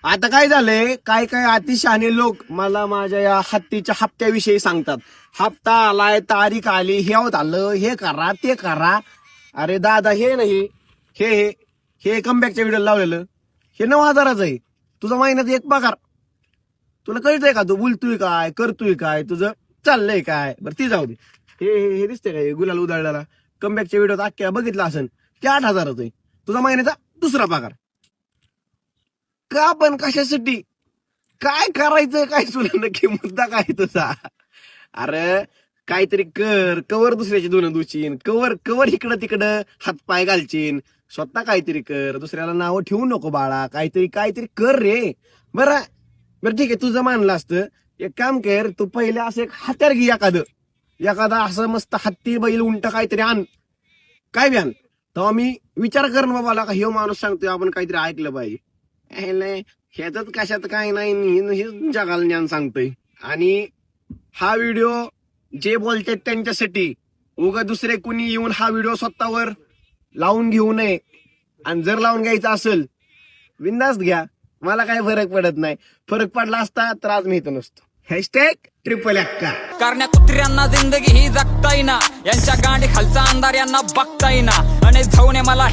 आता काय झालंय, काय काय अतिशहाणे लोक मला माझ्या या हत्तीच्या हप्त्याविषयी सांगतात. हप्ता आलाय, तारीख आली, हे होत आलं, हे करा ते करा. अरे दादा हे नाही, हे हे हे कमबॅकच्या व्हिडिओ लावलेलं हे 9,000च आहे. तुझा महिन्यात एक पगार. तुला कळतंय का, तू बोलतोय काय, करतोय काय, तुझं चाललंय काय. बरं ती जाऊ दे. हे दिसतंय का, हे गुलाल उधळलेला कमबॅकच्या व्हिडिओत अख्ख्या बघितला असेल, ते 8,000च आहे. तुझा महिन्याचा दुसरा पगार. का पण कशासाठी, काय करायचं, काय तुला नक्की मुद्दा काय तुझा. अरे काहीतरी कर, कवर दुसऱ्याची दोन दुचीन, कवर कवर इकडं तिकडं हातपाय घालचीन. स्वतः काहीतरी कर, दुसऱ्याला नावं ठेवू नको बाळा. काहीतरी काहीतरी कर रे. बरं बरं ठीक आहे, तुझं मानलं असतं. एक काम कर, तू पहिले असं एक हत्यार घे, एखादा असं मस्त हत्ती बैल उंट काहीतरी आण, काय बी आण. तेव्हा मी विचार कर ना बाबा, का हे माणूस सांगतोय आपण काहीतरी ऐकलं पाहिजे. ह्याच कशात काय नाही, हे जगाला ज्ञान सांगतोय. आणि हा व्हिडिओ जे बोलतात त्यांच्यासाठी, उगा दुसरे कुणी येऊन हा व्हिडिओ स्वतःवर लावून घेऊ नये. आणि जर लावून घ्यायचा असेल बिंदास्त घ्या, मला काही फरक पडत नाही. फरक पडला असता तर आज मी इथं नसतो. #ट्रिपल करण्या कुत्र्यांना जिंदगी ही जगता येईना, यांच्या गांडी खालचा अंधार यांना बघता येईना. आणि जाऊन मला